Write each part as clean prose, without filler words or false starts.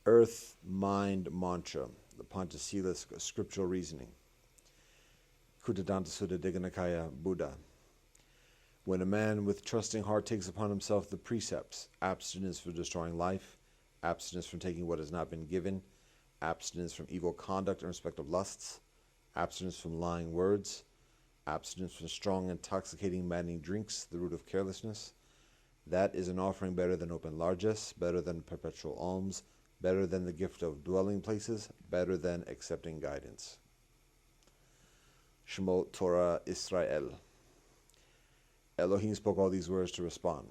Earth Mind Mantra, the Panca Silas Scriptural Reasoning. Kuttadanta Sutta Dighanakaya Buddha. When a man with trusting heart takes upon himself the precepts, abstinence from destroying life, abstinence from taking what has not been given, abstinence from evil conduct in respect of lusts, abstinence from lying words, abstinence from strong, intoxicating, maddening drinks, the root of carelessness, that is an offering better than open largesse, better than perpetual alms, better than the gift of dwelling places, better than accepting guidance. Shemot Torah Israel. Elohim spoke all these words to respond.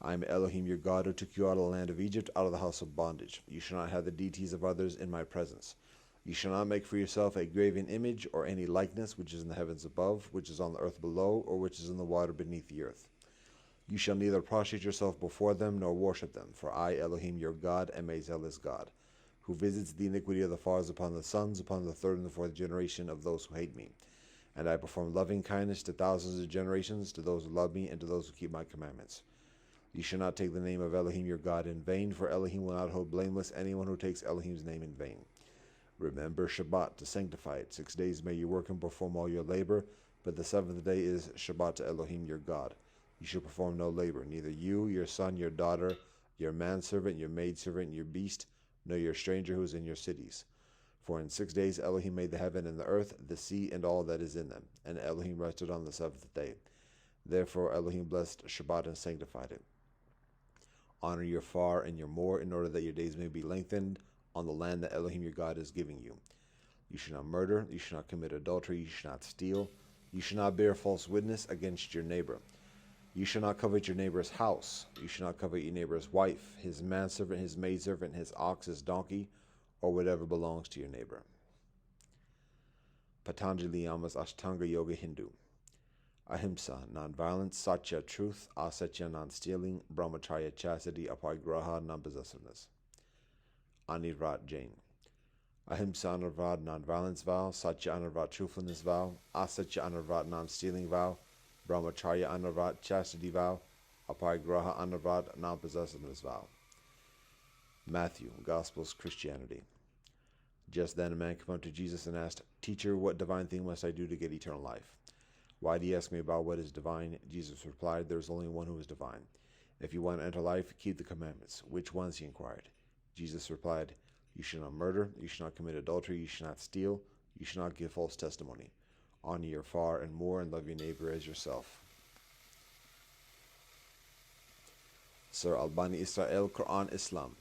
I am Elohim your God who took you out of the land of Egypt, out of the house of bondage. You shall not have the deities of others in my presence. You shall not make for yourself a graven image or any likeness which is in the heavens above, which is on the earth below, or which is in the water beneath the earth. You shall neither prostrate yourself before them nor worship them, for I, Elohim your God, am a zealous God, who visits the iniquity of the fathers upon the sons, upon the third and the fourth generation of those who hate me. And I perform loving kindness to thousands of generations, to those who love me and to those who keep my commandments. You shall not take the name of Elohim your God in vain, for Elohim will not hold blameless anyone who takes Elohim's name in vain. Remember Shabbat to sanctify it. 6 days may you work and perform all your labor, but the seventh day is Shabbat to Elohim your God. You shall perform no labor, neither you, your son, your daughter, your manservant, your maidservant, your beast, nor your stranger who is in your cities. For in 6 days Elohim made the heaven and the earth, the sea, and all that is in them, and Elohim rested on the seventh day. Therefore Elohim blessed Shabbat and sanctified it. Honor your far and your more, in order that your days may be lengthened on the land that Elohim your God is giving you. You shall not murder, you shall not commit adultery, you shall not steal, you shall not bear false witness against your neighbor. You shall not covet your neighbor's house. You shall not covet your neighbor's wife, his manservant, his maidservant, his ox, his donkey, or whatever belongs to your neighbor. Patanjali Yama's Ashtanga Yoga Hindu. Ahimsa, non-violence, satya, truth, asatya, non-stealing, brahmacharya, chastity, aparigraha, non-possessiveness. Anirvat Jain. Ahimsa Anirvat, non-violence vow, satya Anirvat, truthfulness vow, asatya Anirvat, non-stealing vow, brahmacharya Anirvat, chastity vow, aparigraha Anirvat, non-possessiveness vow. Matthew, Gospels, Christianity. Just then a man came up to Jesus and asked, Teacher, what divine thing must I do to get eternal life? Why do you ask me about what is divine? Jesus replied, There is only one who is divine. If you want to enter life, keep the commandments. Which ones? He inquired. Jesus replied, You shall not murder, you shall not commit adultery, you shall not steal, you shall not give false testimony. Honor your far and more, and love your neighbor as yourself. Sir Albani Israel, Quran, Islam.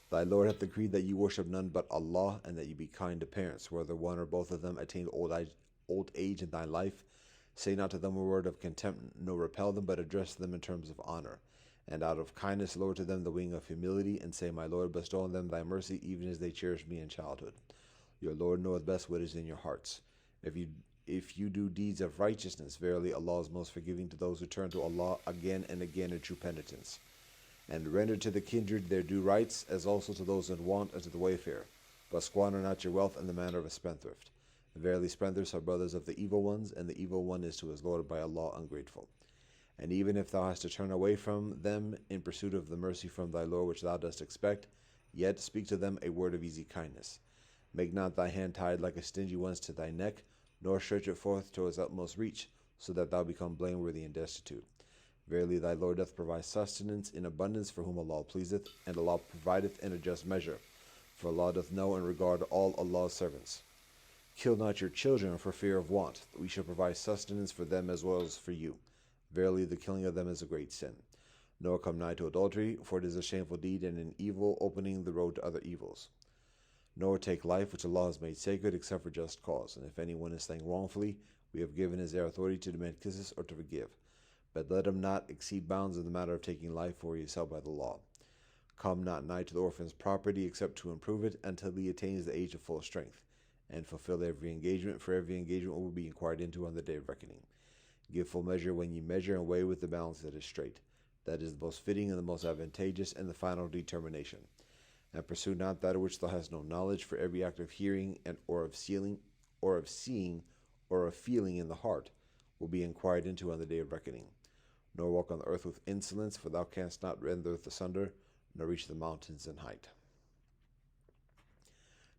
Thy Lord hath decreed that you worship none but Allah, and that you be kind to parents, whether one or both of them attain old age in thy life. Say not to them a word of contempt, nor repel them, but address them in terms of honor. And out of kindness lower to them the wing of humility, and say, My Lord, bestow on them thy mercy, even as they cherished me in childhood. Your Lord knoweth best what is in your hearts. If you do deeds of righteousness, verily Allah is most forgiving to those who turn to Allah again and again in true penitence. And render to the kindred their due rights, as also to those in want and to the wayfarer. But squander not your wealth in the manner of a spendthrift. Verily spendthrifts are brothers of the evil ones, and the evil one is to his Lord by Allah ungrateful. And even if thou hast to turn away from them in pursuit of the mercy from thy Lord which thou dost expect, yet speak to them a word of easy kindness. Make not thy hand tied like a stingy one's to thy neck, nor stretch it forth to its utmost reach, so that thou become blameworthy and destitute. Verily thy Lord doth provide sustenance in abundance for whom Allah pleaseth, and Allah provideth in a just measure. For Allah doth know and regard all Allah's servants. Kill not your children for fear of want. We shall provide sustenance for them as well as for you. Verily the killing of them is a great sin. Nor come nigh to adultery, for it is a shameful deed and an evil, opening the road to other evils. Nor take life which Allah has made sacred except for just cause. And if anyone is slain wrongfully, we have given his heir authority to demand kisses or to forgive. But let him not exceed bounds in the matter of taking life, for he is held by the law. Come not nigh to the orphan's property, except to improve it, until he attains the age of full strength, and fulfill every engagement, for every engagement will be inquired into on the day of reckoning. Give full measure when ye measure, and weigh with the balance that is straight. That is the most fitting and the most advantageous, and the final determination. And pursue not that of which thou hast no knowledge, for every act of hearing, and or of seeing, or of feeling in the heart will be inquired into on the day of reckoning. Nor walk on the earth with insolence, for thou canst not rend the earth asunder, nor reach the mountains in height.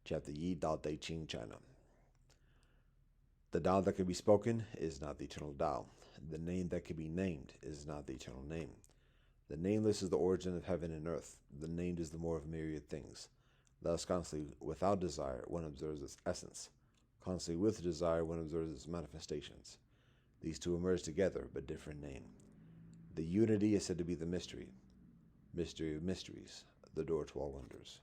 Chapter Yi Dao De Ching China. The Tao that can be spoken is not the eternal Tao. The name that can be named is not the eternal name. The nameless is the origin of heaven and earth. The named is the more of myriad things. Thus, constantly without desire, one observes its essence. Constantly with desire, one observes its manifestations. These two emerge together, but differ in name. The unity is said to be the mystery. Mystery of mysteries, the door to all wonders.